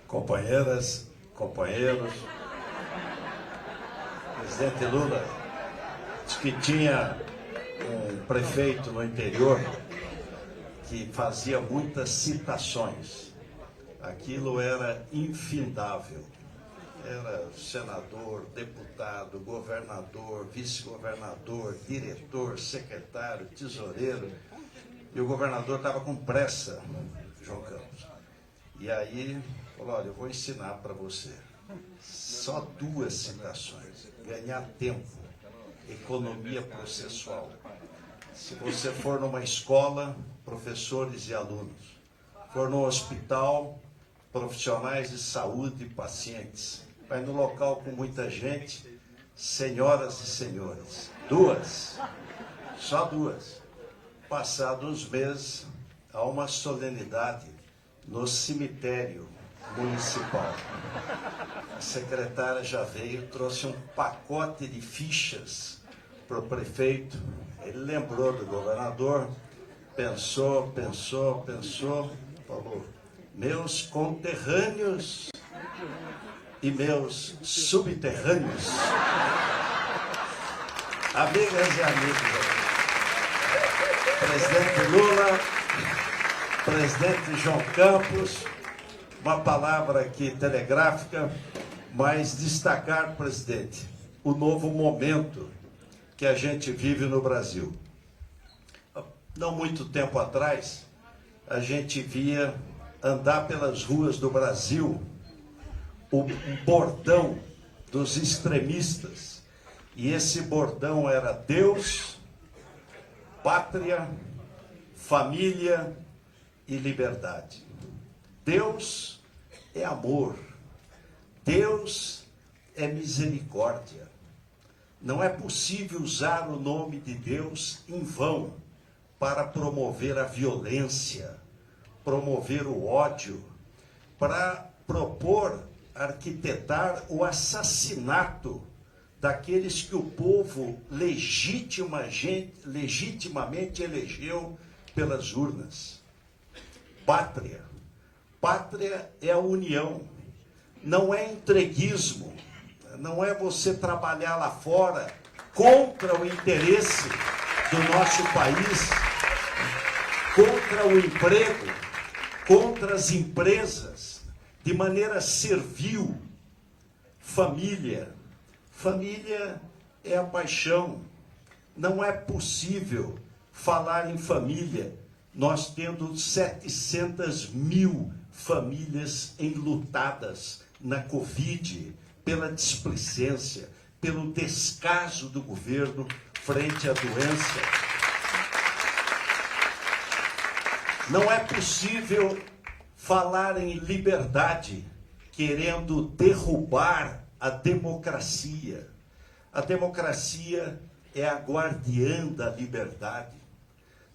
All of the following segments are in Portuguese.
companheiras, companheiros, presidente Lula disse que tinha um prefeito no interior que fazia muitas citações. Aquilo era infindável. Era senador, deputado, governador, vice-governador, diretor, secretário, tesoureiro. E o governador estava com pressa, João Campos. E aí falou, olha, eu vou ensinar para você. Só 2 citações. Ganhar tempo. Economia processual. Se você for numa escola, professores e alunos. For no hospital, profissionais de saúde e pacientes. Vai no local com muita gente, senhoras e senhores. 2. Só 2. Passados uns meses, há uma solenidade no cemitério municipal. A secretária já veio, trouxe um pacote de fichas para o prefeito. Ele lembrou do governador, pensou, falou, meus conterrâneos e meus subterrâneos, amigas e amigos, presidente Lula, presidente João Campos, uma palavra aqui telegráfica, mas destacar, presidente, o novo momento que a gente vive no Brasil. Não muito tempo atrás, a gente via andar pelas ruas do Brasil o bordão dos extremistas. E esse bordão era Deus, pátria, família e liberdade. Deus é amor. Deus é misericórdia. Não é possível usar o nome de Deus em vão para promover a violência, promover o ódio, para propor, arquitetar o assassinato daqueles que o povo legitimamente elegeu pelas urnas. Pátria. Pátria é a união. Não é entreguismo. Não é você trabalhar lá fora contra o interesse do nosso país, contra o emprego, contra as empresas, de maneira servil. Família. Família é a paixão. Não é possível falar em família, nós tendo 700 mil famílias enlutadas na Covid, pela displicência, pelo descaso do governo frente à doença. Não é possível falar em liberdade querendo derrubar a democracia. A democracia é a guardiã da liberdade.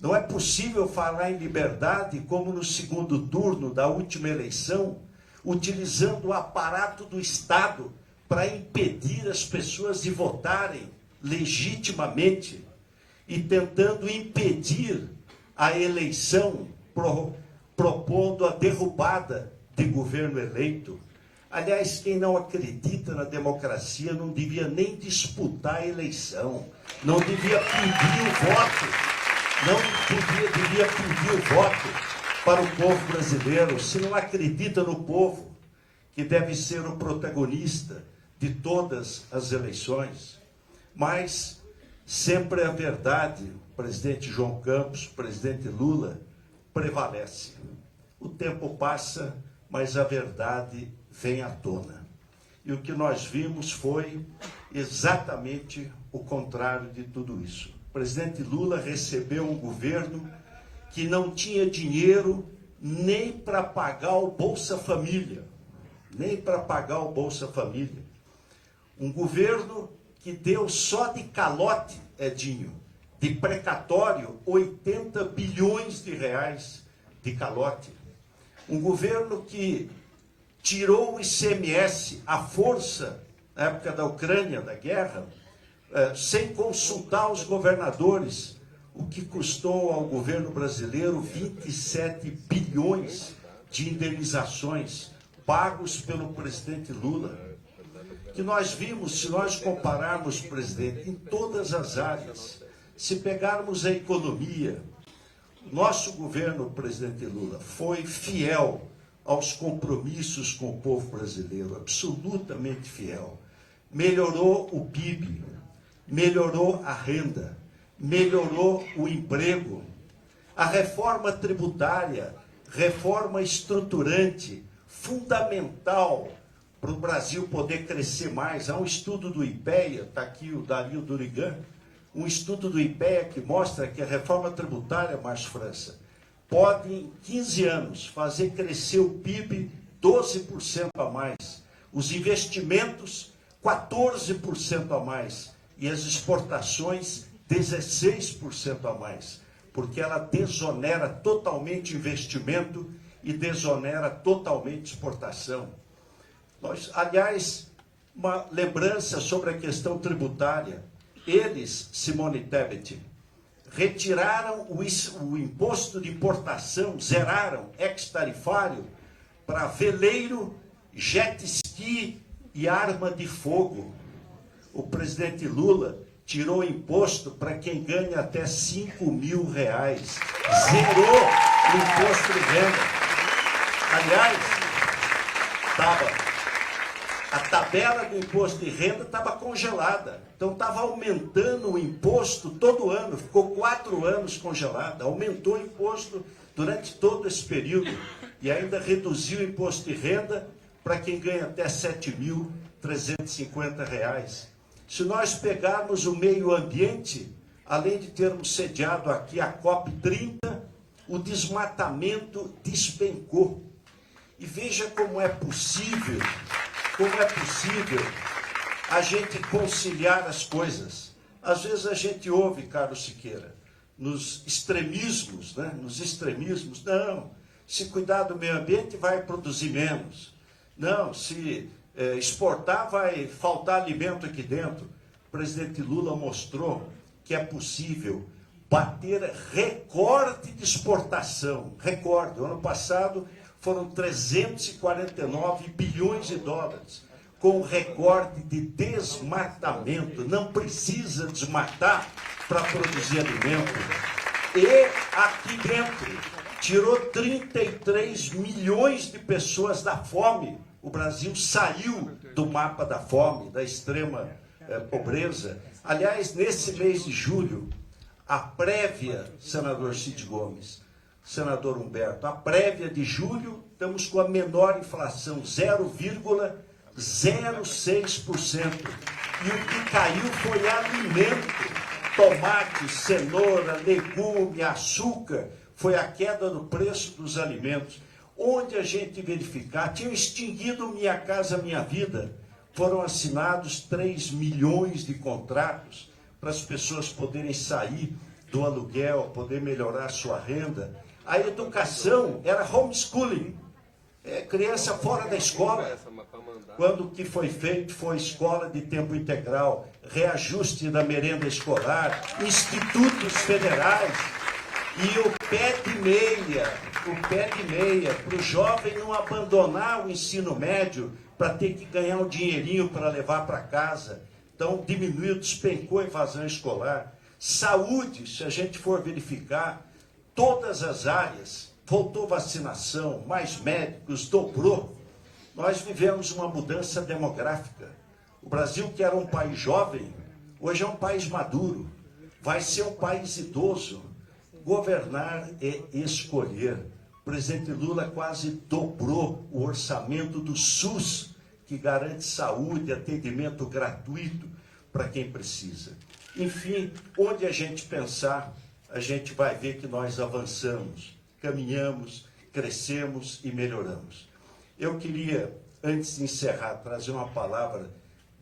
Não é possível falar em liberdade como no segundo turno da última eleição, utilizando o aparato do Estado para impedir as pessoas de votarem legitimamente e tentando impedir a eleição, propondo a derrubada de governo eleito. Aliás, quem não acredita na democracia não devia nem disputar a eleição, não devia pedir o voto, devia pedir o voto para o povo brasileiro. Se não acredita no povo, que deve ser o protagonista de todas as eleições. Mas sempre a verdade, presidente João Campos, presidente Lula, prevalece. O tempo passa, mas a verdade vem à tona. E o que nós vimos foi exatamente o contrário de tudo isso. O presidente Lula recebeu um governo que não tinha dinheiro nem para pagar o Bolsa Família. Nem para pagar o Bolsa Família. Um governo que deu só de calote, Edinho, de precatório, 80 bilhões de reais de calote. Um governo que tirou o ICMS à força, na época da Ucrânia, da guerra, sem consultar os governadores, o que custou ao governo brasileiro 27 bilhões de indenizações. pagos pelo presidente Lula, que nós vimos, se nós compararmos, presidente, em todas as áreas, se pegarmos a economia, nosso governo, presidente Lula, foi fiel aos compromissos com o povo brasileiro, absolutamente fiel. Melhorou o PIB, melhorou a renda, melhorou o emprego, a reforma tributária, reforma estruturante, fundamental para o Brasil poder crescer mais. Há um estudo do IPEA, está aqui o Dario Durigan, um estudo do IPEA que mostra que a reforma tributária, Márcio França, pode em 15 anos fazer crescer o PIB 12% a mais, os investimentos 14% a mais e as exportações 16% a mais, porque ela desonera totalmente investimento e desonera totalmente exportação. Aliás, uma lembrança sobre a questão tributária. Eles, Simone Tebet, retiraram o imposto de importação, zeraram, ex-tarifário, para veleiro, jet ski e arma de fogo. O presidente Lula tirou o imposto para quem ganha até R$5.000. Zerou o imposto de renda. Aliás, a tabela do imposto de renda estava congelada. Então estava aumentando o imposto todo ano. Ficou 4 anos congelada. Aumentou o imposto durante todo esse período. E ainda reduziu o imposto de renda para quem ganha até R$7.350. Se nós pegarmos o meio ambiente, além de termos sediado aqui a COP30, o desmatamento despencou. E veja como é possível a gente conciliar as coisas. Às vezes a gente ouve, Carlos Siqueira, nos extremismos, não, se cuidar do meio ambiente vai produzir menos. Não, se exportar vai faltar alimento aqui dentro. O presidente Lula mostrou que é possível bater recorde de exportação. Recorde. O ano passado foram 349 bilhões de dólares, com recorde de desmatamento. Não precisa desmatar para produzir alimento. E aqui dentro, tirou 33 milhões de pessoas da fome. O Brasil saiu do mapa da fome, da extrema pobreza. Aliás, nesse mês de julho, a prévia, senador Cid Gomes, senador Humberto, a prévia de julho, estamos com a menor inflação, 0,06%. E o que caiu foi alimento, tomate, cenoura, legume, açúcar, foi a queda do preço dos alimentos. Onde a gente verificar, tinham extinguido Minha Casa Minha Vida, foram assinados 3 milhões de contratos para as pessoas poderem sair do aluguel, poder melhorar a sua renda. A educação era homeschooling, criança fora da escola. Quando o que foi feito foi escola de tempo integral, reajuste da merenda escolar, institutos federais e o pé de meia, para o jovem não abandonar o ensino médio para ter que ganhar um dinheirinho para levar para casa. Então diminuiu, despencou a evasão escolar. Saúde, se a gente for verificar, todas as áreas, voltou vacinação, mais médicos, dobrou. Nós vivemos uma mudança demográfica. O Brasil, que era um país jovem, hoje é um país maduro, vai ser um país idoso. Governar é escolher. O presidente Lula quase dobrou o orçamento do SUS, que garante saúde, atendimento gratuito para quem precisa. Enfim, onde a gente pensar, a gente vai ver que nós avançamos, caminhamos, crescemos e melhoramos. Eu queria, antes de encerrar, trazer uma palavra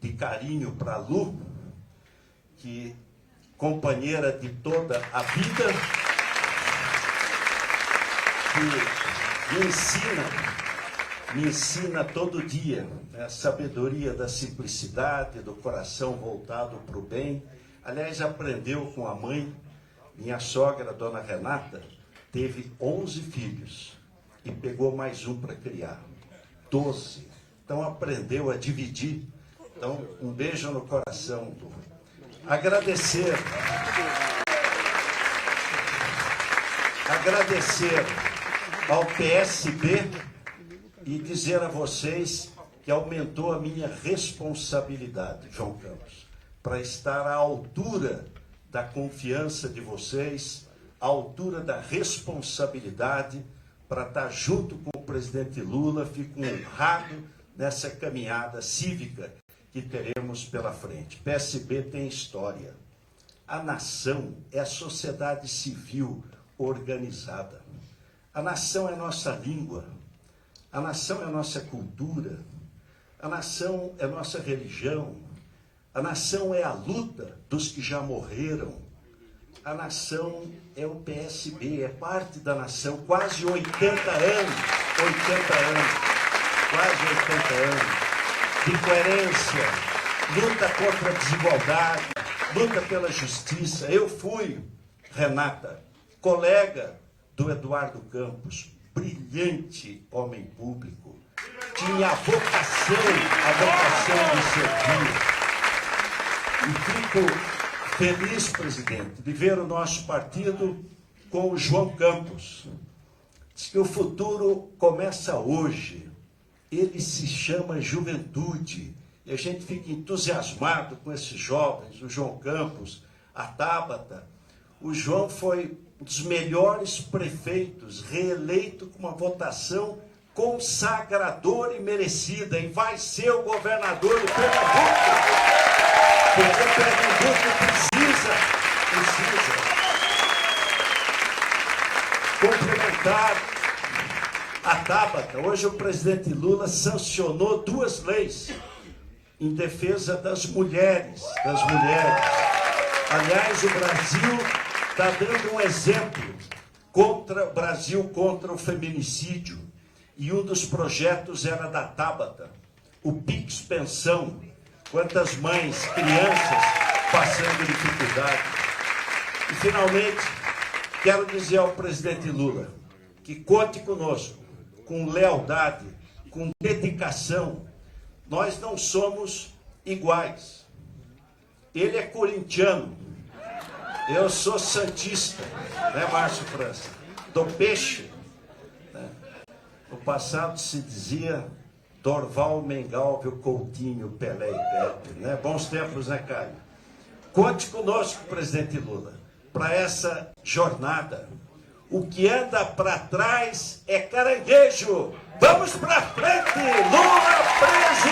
de carinho para a Lu, que companheira de toda a vida, que me ensina todo dia, né, a sabedoria da simplicidade, do coração voltado para o bem. Aliás, aprendeu com a mãe. Minha sogra, dona Renata, teve 11 filhos e pegou mais um para criar. 12. Então aprendeu a dividir. Então, um beijo no coração. Agradecer ao PSB e dizer a vocês que aumentou a minha responsabilidade, João Campos, para estar à altura da confiança de vocês, à altura da responsabilidade, para estar junto com o presidente Lula. Fico honrado nessa caminhada cívica que teremos pela frente. PSB tem história. A nação é a sociedade civil organizada. A nação é a nossa língua. A nação é a nossa cultura. A nação é a nossa religião. A nação é a luta dos que já morreram. A nação é o PSB, é parte da nação. Quase 80 anos, quase 80 anos de coerência, luta contra a desigualdade, luta pela justiça. Eu fui, Renata, colega do Eduardo Campos, brilhante homem público, tinha a vocação de servir. E fico feliz, presidente, de ver o nosso partido com o João Campos. Diz que o futuro começa hoje. Ele se chama juventude. E a gente fica entusiasmado com esses jovens, o João Campos, a Tabata. O João foi um dos melhores prefeitos, reeleito com uma votação consagradora e merecida, e vai ser o governador do Pernambuco, porque o Pernambuco precisa complementar a Tabata. Hoje o presidente Lula sancionou 2 leis em defesa das mulheres. Aliás, o Brasil está dando um exemplo contra o feminicídio. E um dos projetos era da Tabata, o Pix Pensão. Quantas mães, crianças passando dificuldade. E, finalmente, quero dizer ao presidente Lula que conte conosco, com lealdade, com dedicação. Nós não somos iguais. Ele é corintiano, eu sou santista, né, Márcio França? Do peixe. Né? No passado se dizia Dorval, Mengalvio, Coutinho, Pelé e Pepe, né? Bons tempos, né, Caio? Conte conosco, presidente Lula, para essa jornada. O que anda para trás é caranguejo. Vamos para frente, Lula presidente!